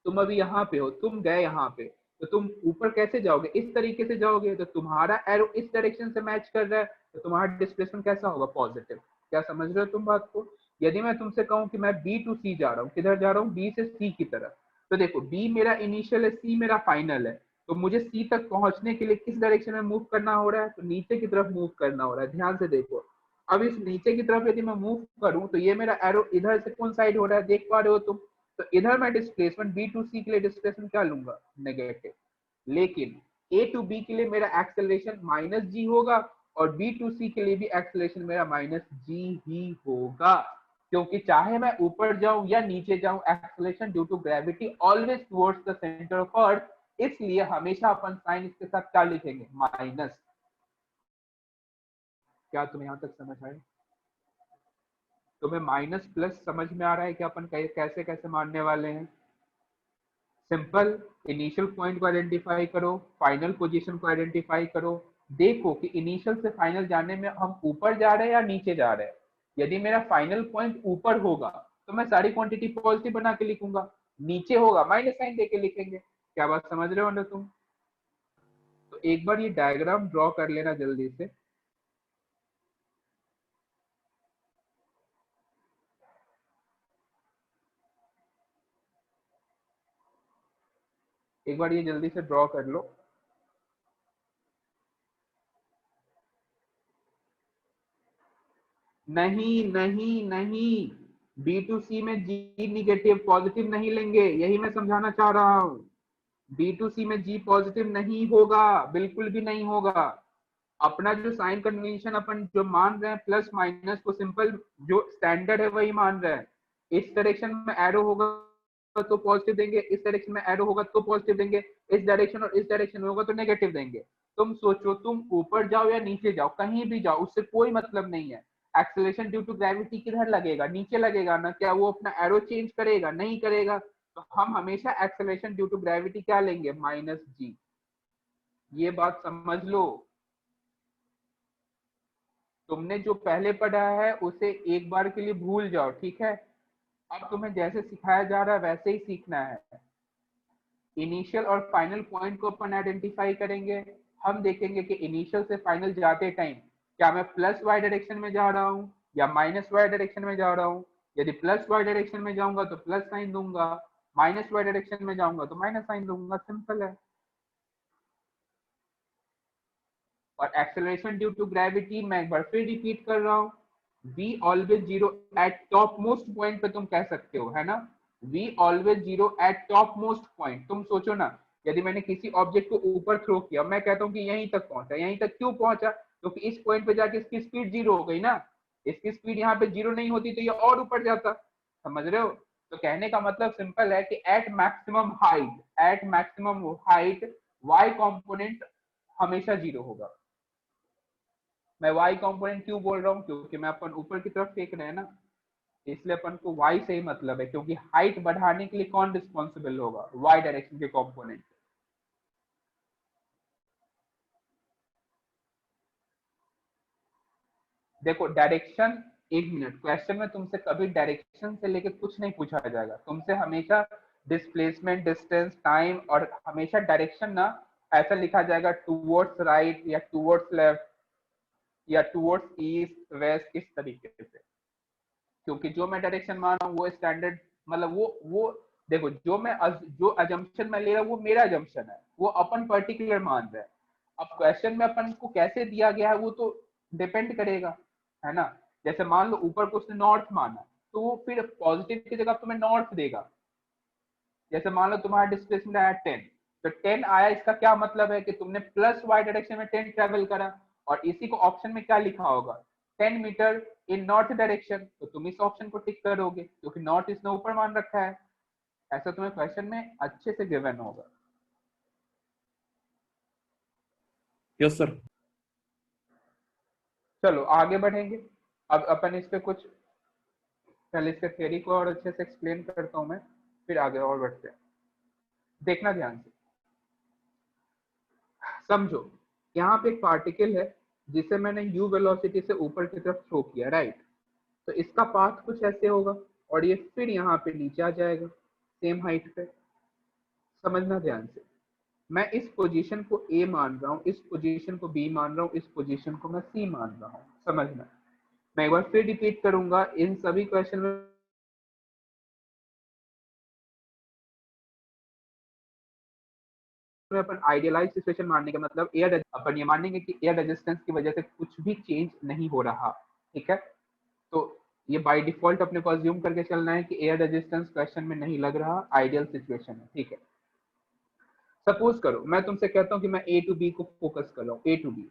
तुम अभी यहाँ पे हो, तुम गए यहाँ पे, तो तुम ऊपर कैसे जाओगे, इस तरीके से जाओगे, तो तुम्हारा एरो इस डायरेक्शन से मैच कर रहा है, तो तुम्हारा डिस्प्लेसमेंट कैसा होगा, पॉजिटिव। क्या समझ रहे हो तुम बात को। यदि मैं तुमसे कहूँ कि मैं बी टू सी जा रहा हूँ, किधर जा रहा हूँ, बी से सी की तरफ, तो देखो बी मेरा इनिशियल है, सी मेरा फाइनल है, तो मुझे सी तक पहुंचने के लिए किस डायरेक्शन में मूव करना हो रहा है, तो नीचे की तरफ मूव करना हो रहा है। ध्यान से देखो, अब इस नीचे की तरफ यदि मैं मूव करूं तो ये मेरा एरो इधर से कौन साइड हो रहा है, देख पा रहे हो तुम। तो इधर मैं डिस्प्लेसमेंट बी टू सी के लिए डिस्प्लेसमेंट क्या लूंगा, नेगेटिव। लेकिन ए टू बी के लिए मेरा एक्सेलरेशन माइनस जी होगा और बी टू सी के लिए भी एक्सेलरेशन मेरा माइनस जी ही होगा, क्योंकि चाहे मैं ऊपर जाऊं या नीचे जाऊं, acceleration due to gravity always towards the centre of earth. इसलिए हमेशा अपन साइन इसके साथ क्या लिखेंगे, माइनस। क्या तुम्हें यहां तक समझ आए, तुम्हें माइनस प्लस समझ में आ रहा है कि अपन कैसे कैसे मानने वाले हैं। सिंपल, इनिशियल पॉइंट को आइडेंटिफाई करो, फाइनल पोजीशन को आइडेंटिफाई करो, देखो कि इनिशियल से फाइनल जाने में हम ऊपर जा रहे हैं या नीचे जा रहे हैं। यदि मेरा फाइनल पॉइंट ऊपर होगा तो मैं सारी क्वांटिटी पॉजिटिव बना के लिखूंगा, नीचे होगा माइनस साइन देके लिखेंगे। क्या बात समझ रहे हो ना तुम। तो एक बार ये डायग्राम ड्रॉ कर लेना जल्दी से। एक बार ये जल्दी से ड्रॉ कर लो। नहीं नहीं नहीं, बी टू सी में जी निगेटिव पॉजिटिव नहीं लेंगे, यही मैं समझाना चाह रहा हूं। बी टू सी में जी पॉजिटिव नहीं होगा, बिल्कुल भी नहीं होगा। अपना जो साइन कन्वेंशन अपन जो मान रहे हैं प्लस माइनस को सिंपल जो स्टैंडर्ड है वही मान रहे हैं। इस डायरेक्शन में एरो होगा तो पॉजिटिव देंगे, इस डायरेक्शन में एरो होगा तो पॉजिटिव देंगे, इस डायरेक्शन और इस डायरेक्शन में होगा तो नेगेटिव देंगे। तुम सोचो, तुम ऊपर जाओ या नीचे जाओ, कहीं भी जाओ, उससे कोई मतलब नहीं है। एक्सेलरेशन ड्यू टू ग्रेविटी किधर लगेगा, नीचे लगेगा ना। क्या वो अपना एरो चेंज करेगा, नहीं करेगा। तो हम हमेशा एक्सेलरेशन ड्यू टू ग्रेविटी क्या लेंगे, माइनस जी। ये बात समझ लो। तुमने जो पहले पढ़ा है उसे एक बार के लिए भूल जाओ, ठीक है। अब तुम्हें जैसे सिखाया जा रहा है वैसे ही सीखना है। इनिशियल और फाइनल पॉइंट को अपन आइडेंटिफाई करेंगे। हम देखेंगे कि इनिशियल से फाइनल जाते टाइम क्या मैं प्लस वाई डायरेक्शन में जा रहा हूँ या माइनस वाई डायरेक्शन में जा रहा हूँ। यदि प्लस वाई डायरेक्शन में जाऊंगा तो प्लस साइन दूंगा, माइनस वाई डायरेक्शन में जाऊंगा तो माइनस साइन दूंगा, सिंपल है। और एक्सेलरेशन ड्यू टू ग्रेविटी मैं एक बार फिर रिपीट कर रहा हूँ, v always zero eight top most point पे तुम कह सकते हो, है ना। v always zero eight top most point. तुम सोचो ना, यदि मैंने किसी ऑब्जेक्ट को ऊपर थ्रो किया, मैं कहता हूँ कि यहीं तक पहुंचा, यहीं तक क्यों पहुंचा, क्योंकि इस पॉइंट पे जाके इसकी स्पीड जीरो हो गई ना। इसकी स्पीड यहाँ पे जीरो नहीं होती तो ये और ऊपर जाता। समझ रहे हो। तो कहने का मतलब सिंपल है कि at maximum height y component हमेशा जीरो होगा। मैं y कंपोनेंट क्यों बोल रहा हूँ, क्योंकि मैं अपन ऊपर की तरफ फेंक रहे हैं ना, इसलिए अपन को y से ही मतलब है, क्योंकि हाइट बढ़ाने के लिए कौन रिस्पॉन्सिबल होगा, y डायरेक्शन के कंपोनेंट। देखो डायरेक्शन एक मिनट, क्वेश्चन में तुमसे कभी डायरेक्शन से लेके कुछ नहीं पूछा जाएगा, तुमसे हमेशा डिस्प्लेसमेंट, डिस्टेंस, टाइम और हमेशा डायरेक्शन ना ऐसा लिखा जाएगा टूवर्ड्स राइट या टूवर्ड्स लेफ्ट या टूवर्ड्स ईस्ट वेस्ट, इस तरीके से। क्योंकि जो मैं डायरेक्शन मान रहा हूँ वो स्टैंडर्ड, मतलब वो देखो, जो अजम्पशन मैं ले रहा हूँ वो मेरा अजम्पशन है, वो अपन पर्टिकुलर मान रहे हैं। अब क्वेश्चन में अपन को कैसे दिया गया है वो तो डिपेंड करेगा, है ना। जैसे मान लो ऊपर को उसने नॉर्थ माना, तो वो फिर पॉजिटिव की जगह तुम्हें नॉर्थ देगा। जैसे मान लो तुम्हारा डिस्प्लेसमेंट आया 10, तो 10 आया, इसका क्या मतलब है कि तुमने प्लस वाई डायरेक्शन में 10 ट्रेवल करा, और इसी को ऑप्शन में क्या लिखा होगा, 10 मीटर इन नॉर्थ डायरेक्शन, तो तुम इस ऑप्शन को टिक करोगे क्योंकि नॉर्थ इसने ऊपर मान रखा है। ऐसा तुम्हें क्वेश्चन में अच्छे से गिवन होगा। Yes, sir. चलो आगे बढ़ेंगे। अब अपन इस पे कुछ, पहले इसके थ्योरी को और अच्छे से एक्सप्लेन करता हूं मैं, फिर आगे और बढ़ते हैं। देखना ध्यान से, समझो। यहाँ पे एक पार्टिकल है जिसे मैंने u वेलोसिटी से ऊपर की तरफ थ्रो किया, राइट। तो इसका पाथ कुछ ऐसे होगा और ये फिर यहाँ पे नीचे आ जाएगा सेम हाइट पे। समझना ध्यान से, मैं इस पोजीशन को A मान रहा हूँ, इस पोजीशन को B मान रहा हूँ, इस पोजीशन को मैं C मान रहा हूँ। समझना, मैं एक बार फिर रिपीट करूंगा, इन सभी क्वेश्चन में अपन आइडियलाइज सिचुएशन मानने का मतलब एयर, अपन ये मानेंगे कि एयर रेजिस्टेंस की वजह से कुछ भी चेंज नहीं हो रहा, ठीक है। तो ये बाय डिफॉल्ट अपने को अज्यूम करके चलना है कि एयर रेजिस्टेंस क्वेश्चन में नहीं लग रहा, आइडियल सिचुएशन है, ठीक है। सपोज करो मैं तुमसे कहता हूँ कि मैं ए टू बी को फोकस कर रहा हूँ, ए टू बी।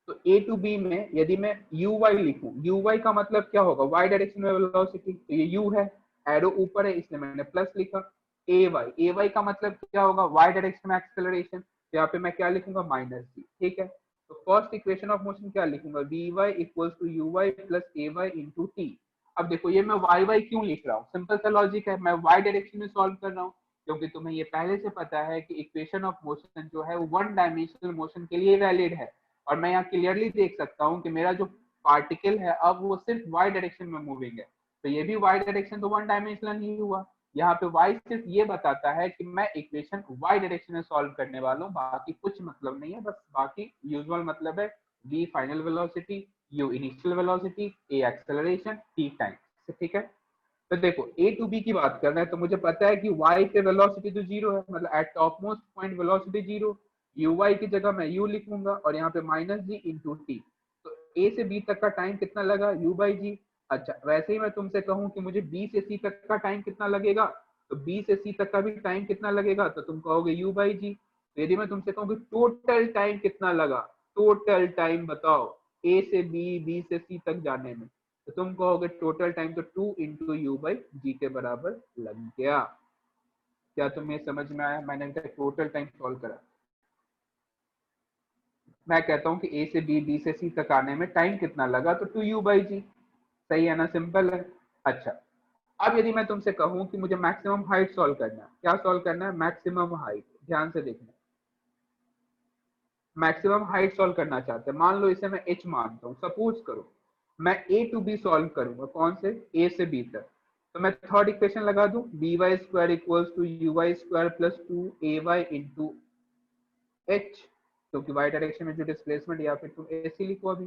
तो ए टू बी में यदि मैं यू वाई लिखूं, यू वाई का मतलब क्या होगा, वाई डायरेक्शन में वेलोसिटी, तो ये यू है, एरो ऊपर है इसलिए मैंने प्लस लिखा। ए वाई का मतलब क्या होगा, वाई डायरेक्शन में एक्सेलरेशन, तो यहाँ पे मैं क्या लिखूंगा, माइनस जी, ठीक है। तो फर्स्ट इक्वेशन ऑफ मोशन क्या लिखूंगा, V Y equals to U Y plus A Y into T. अब देखो ये मैं वाई वाई क्यों लिख रहा हूँ, सिंपल सा लॉजिक है, मैं वाई डायरेक्शन में सॉल्व कर रहा हूँ, क्योंकि तुम्हें ये पहले से पता है कि इक्वेशन ऑफ मोशन जो है वो वन डायमेंशनल मोशन के लिए वैलिड है। और मैं यहाँ क्लियरली देख सकता हूँ कि मेरा जो पार्टिकल है अब वो सिर्फ वाई डायरेक्शन में मूविंग है, तो ये भी वाई डायरेक्शन तो वन डायमेंशनल ही हुआ। यहाँ पे वाई सिर्फ ये बताता है कि मैं इक्वेशन वाई डायरेक्शन में सॉल्व करने वाला हूँ, बाकी कुछ मतलब नहीं है, बस बाकी यूजुअल मतलब है v final velocity, u initial velocity, a acceleration, t time, ठीक है। तो देखो ए टू बी की बात कर रहे हैं, तो मुझे पता है कि y पे वेलोसिटी तो जीरो है, मतलब at top most point velocity zero, U Y की जगह मैं u लिखूंगा और यहाँ पे माइनस जी इंटू टी। तो a से b तक का टाइम कितना लगा, u बाई जी। अच्छा, वैसे ही मैं तुमसे कहूँ कि मुझे b से c तक का टाइम कितना लगेगा, तो b से c तक का भी टाइम कितना लगेगा, तो तुम कहोगे u बाई जी। यदि मैं तुमसे कहूँ कि टोटल टाइम कितना लगा, टोटल टाइम बताओ a से b से c तक जाने में, तो तुम कहोगे टोटल टाइम तो 2 इंटू यू बाई जी के बराबर लग गया। क्या तुम्हें समझ में आया, मैंने टोटल टाइम सॉल्व करा। मैं कहता हूँ कि ए से बी से सी तक आने में टाइम कितना लगा, तो 2 यू बाई जी, सही है ना, सिंपल है। अच्छा, अब यदि मैं तुमसे कहूँ कि मुझे मैक्सिमम हाइट सॉल्व करना है, क्या सॉल्व करना है, मैक्सिमम हाइट, ध्यान से देखना, मैक्सिमम हाइट सॉल्व करना चाहते हैं, मान लो इसे मैं h मानता हूँ, सपोज करो मैं a टू b सॉल्व करूंगा, कौन से, a से b तक। तो मैं थर्ड इक्वेशन लगा दूं, B Y square equals to U Y square plus two A Y into H, क्योंकि वाई डायरेक्शन में जो डिस्प्लेसमेंट, या फिर तुम ऐसे लिखो अभी,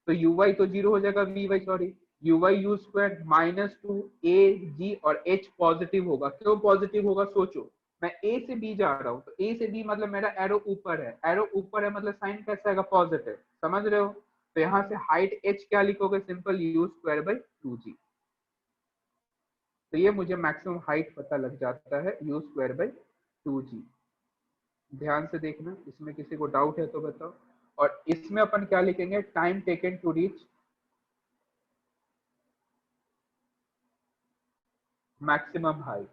तो यू वाई तो जीरो हो जाएगा, v y sorry, u y u square minus two a g, और एच पॉजिटिव होगा, क्यों पॉजिटिव होगा सोचो, मैं ए से बी जा रहा हूँ, तो ए से बी मतलब मेरा एरो ऊपर है, एरो ऊपर है मतलब साइन कैसा आएगा, पॉजिटिव, समझ रहे हो। तो यहाँ से हाइट एच क्या लिखोगे, simple u square by two g. तो ये मुझे मैक्सिमम हाइट पता लग जाता है, u square by two g. ध्यान से देखना, इसमें किसी को डाउट है तो बताओ। और इसमें अपन क्या लिखेंगे, time taken to reach maximum height,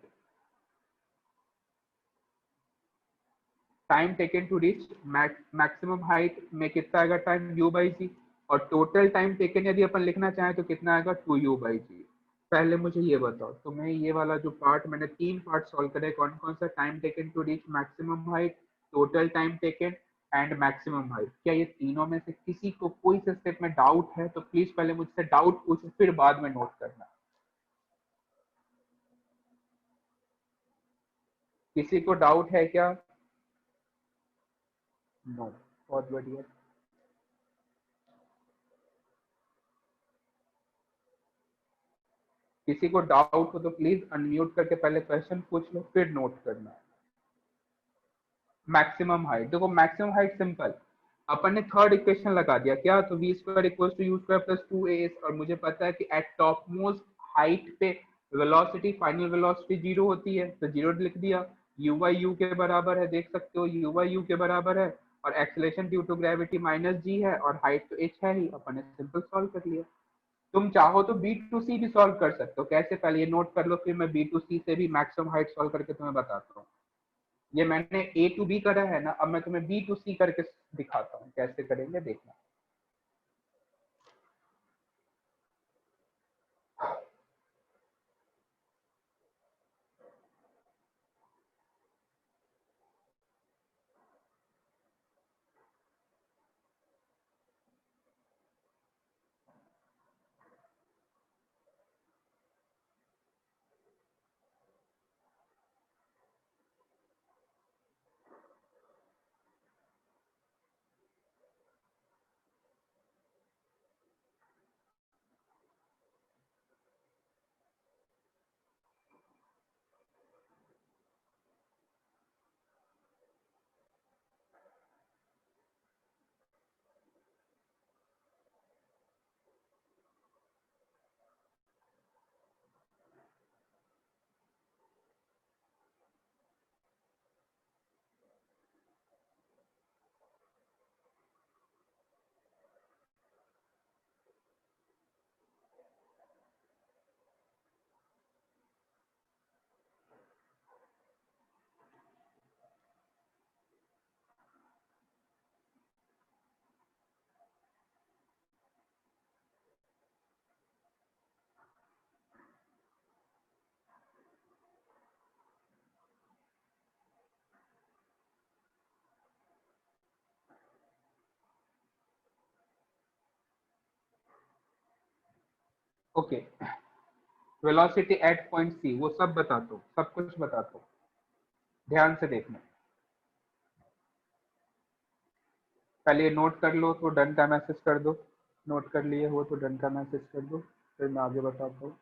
time taken to reach maximum height में कितना आएगा टाइम, यू बाई जी। और टोटल टाइम टेकन यदि अपन लिखना चाहें तो कितना आएगा, टू यू बाई जी। पहले मुझे ये बताओ, तुम्हें ये वाला जो पार्ट, मैंने तीन पार्ट सॉल्व करे, कौन कौन सा, time taken to reach maximum height, total time taken and maximum height. क्या ये तीनों में से किसी को कोई से स्टेप में डाउट है तो प्लीज पहले मुझसे डाउट पूछो, फिर बाद में नोट करना। किसी को डाउट है क्या? नो, बहुत बढ़िया। किसी को डाउट हो तो प्लीज अनम्यूट करके पहले क्वेश्चन पूछ लो, फिर नोट करना। मैक्सिमम हाइट, देखो मैक्सिमम हाइट सिंपल, अपन ने थर्ड इक्वेशन लगा दिया क्या, तो V square equals to you square plus 2as, और मुझे पता है कि एट टॉप मोस्ट हाइट पे वेलोसिटी, फाइनल वेलोसिटी जीरो होती है, तो जीरो लिख दिया। यू बाई यू के बराबर है, देख सकते हो यू बाई यू के बराबर है, और acceleration due to gravity minus g है, और हाइट तो h है ही, अपन ने सिंपल सॉल्व कर लिया। तुम चाहो तो बी टू सी भी सॉल्व कर सकते हो, कैसे पहले ये नोट कर लो, फिर मैं बी टू सी से भी मैक्सिमम हाइट सॉल्व करके तुम्हें बताता हूँ। ये मैंने ए टू बी करा है ना, अब मैं तुम्हें बी टू सी करके दिखाता हूँ कैसे करेंगे, देखना। Okay, velocity at point C, वो सब बताता हूँ, सब कुछ बताता हूँ, ध्यान से देखना। पहले नोट कर लो तो डन का मैसेज कर दो, नोट कर लिए हो तो डन का मैसेज कर दो, फिर मैं आगे बताता हूँ।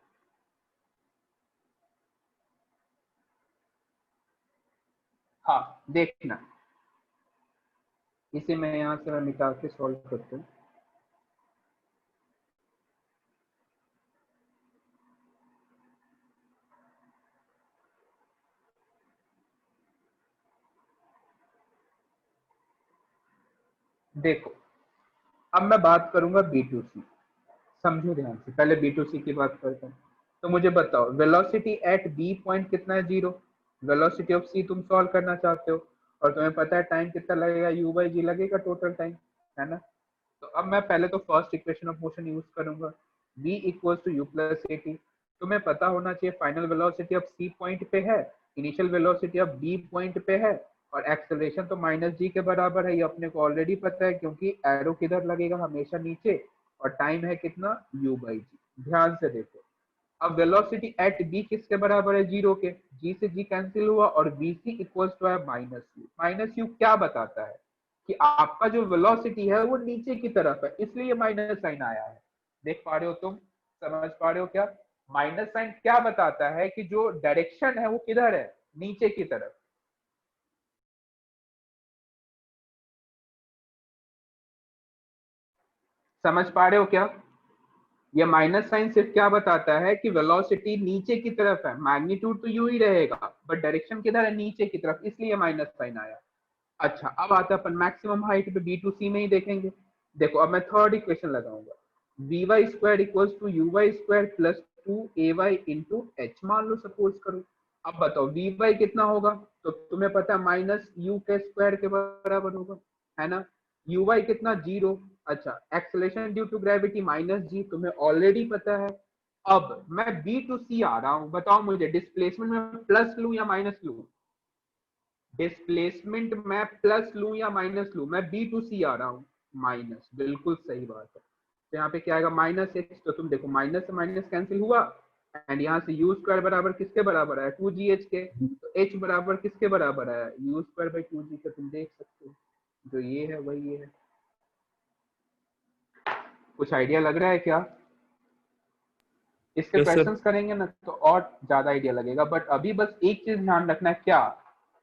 हाँ देखना, इसे मैं यहाँ से निकाल के सॉल्व करता हूँ। देखो, अब मैं बात करूंगा बी टू सी, समझो ध्यान से, पहले बी टू सी की बात करते हैं। तो मुझे बताओ वेलोसिटी एट बी पॉइंट कितना है, जीरो। वेलोसिटी ऑफ सी तुम सॉल्व करना चाहते हो, और तुम्हें पता है टाइम कितना लगेगा, यू बाई जी लगेगा टोटल टाइम, है ना। तो अब मैं पहले तो first equation of motion use करूंगा, v equals to you plus A T. तुम्हें पता होना चाहिए final velocity of C point पे है, initial velocity of B point पे है, और एक्सेलरेशन तो माइनस जी के बराबर है, ये अपने को ऑलरेडी पता है क्योंकि एरो किधर लगेगा, हमेशा नीचे, और टाइम है कितना, u बाई जी। ध्यान से देखो, अब वेलोसिटी एट बी किसके बराबर है, जीरो के, जी से जी कैंसिल हुआ, और बी सी इक्वल्स टू है माइनस यू। माइनस यू क्या बताता है कि आपका जो वेलोसिटी है वो नीचे की तरफ है, इसलिए माइनस साइन आया है। देख पा रहे हो तुम, समझ पा रहे हो क्या? माइनस साइन क्या बताता है कि जो डायरेक्शन है वो किधर है, नीचे की तरफ। समझ पा रहे हो क्या? ये माइनस साइन सिर्फ क्या बताता है कि वेलोसिटी नीचे की तरफ है, मैग्नीट्यूड तो यू ही रहेगा बट डायरेक्शन किधर है, नीचे की तरफ, इसलिए माइनस साइन आया। अच्छा, अब आता है अपन मैक्सिमम हाइट पे, बी टू सी में ही देखेंगे। देखो अब मैं थर्ड इक्वेशन लगाऊंगा, V Y square equals to U Y square plus two A Y into H मान लो, सपोज करो। अब बताओ वी वाई कितना होगा, तो तुम्हें पता है माइनस यू के स्क्वायर के बराबर होगा, है ना। यू वाई कितना, जीरो। अच्छा, acceleration due to gravity minus g, तुम्हें ऑलरेडी पता है। अब मैं बी टू सी आ रहा हूं, बताओ मुझे डिस्प्लेसमेंट में प्लस लू या माइनस लू। डिस्प्लेसमेंट मैं प्लस लूं या माइनस लूं, मैं बी टू सी आ रहा हूं माइनस, बिल्कुल सही बात है। तो यहाँ पे क्या आएगा माइनस एक्स, तो तुम देखो माइनस से माइनस कैंसिल हुआ एंड यहाँ से यू स्क्वायर बराबर किसके बराबर आया 2gh के, तो h बराबर किसके बराबर आया यू स्क्वायर बाई 2g के, तुम देख सकते हो जो ये है वही ये है। कुछ आइडिया लग रहा है क्या? इसके यस सर। क्वेश्चंस करेंगे ना तो और ज्यादा आइडिया लगेगा, बट अभी बस एक चीज ध्यान रखना है क्या,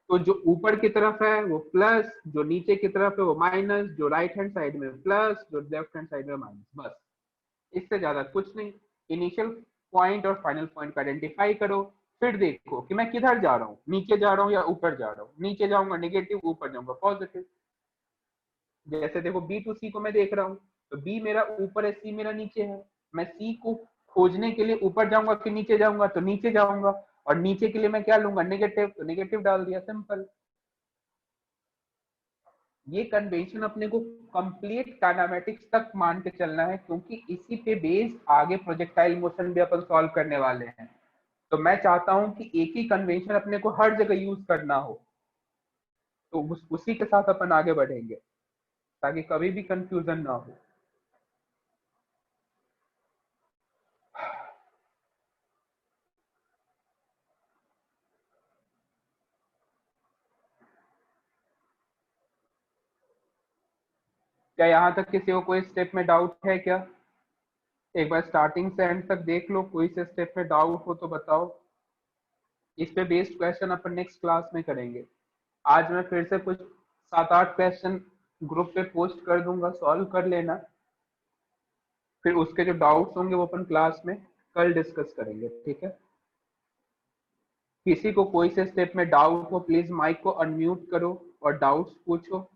तो जो ऊपर की तरफ है वो प्लस, जो नीचे की तरफ है वो माइनस, जो राइट हैंड साइड में प्लस, जो लेफ्ट हैंड साइड में माइनस, बस इससे ज्यादा कुछ नहीं। इनिशियल पॉइंट और फाइनल पॉइंट का आइडेंटिफाई करो, फिर देखो कि मैं किधर जा रहा हूँ, नीचे जा रहा हूँ या ऊपर जा रहा हूँ, नीचे जाऊंगा नेगेटिव, ऊपर जाऊंगा पॉजिटिव। जैसे देखो बी टू सी को मैं देख रहा हूँ, तो बी मेरा ऊपर है, सी मेरा नीचे है, मैं सी को खोजने के लिए ऊपर जाऊंगा कि नीचे जाऊंगा, तो नीचे जाऊंगा, और नीचे के लिए मैं क्या लूंगा नेगेटिव, तो नेगेटिव डाल दिया, सिंपल। ये कन्वेंशन अपने को कंप्लीट काइनेमेटिक्स तक मान के चलना है, क्योंकि इसी पे बेस आगे प्रोजेक्टाइल मोशन भी अपन सॉल्व करने वाले हैं। तो मैं चाहता हूं कि एक ही कन्वेंशन अपने को हर जगह यूज करना हो, तो उसी के साथ अपन आगे बढ़ेंगे ताकि कभी भी कंफ्यूजन ना हो। क्या यहाँ तक किसी को कोई स्टेप में डाउट है क्या? एक बार स्टार्टिंग से एंड तक देख लो, कोई से स्टेप में डाउट हो तो बताओ। इस पे बेस्ड क्वेश्चन अपन नेक्स्ट क्लास में करेंगे। आज मैं फिर से कुछ 7-8 क्वेश्चन ग्रुप पे पोस्ट कर दूंगा, सॉल्व कर लेना, फिर उसके जो डाउट्स होंगे वो अपन क्लास में कल डिस्कस करेंगे, ठीक है? किसी को कोई से स्टेप में डाउट हो प्लीज माइक को अनम्यूट करो और डाउट्स पूछो।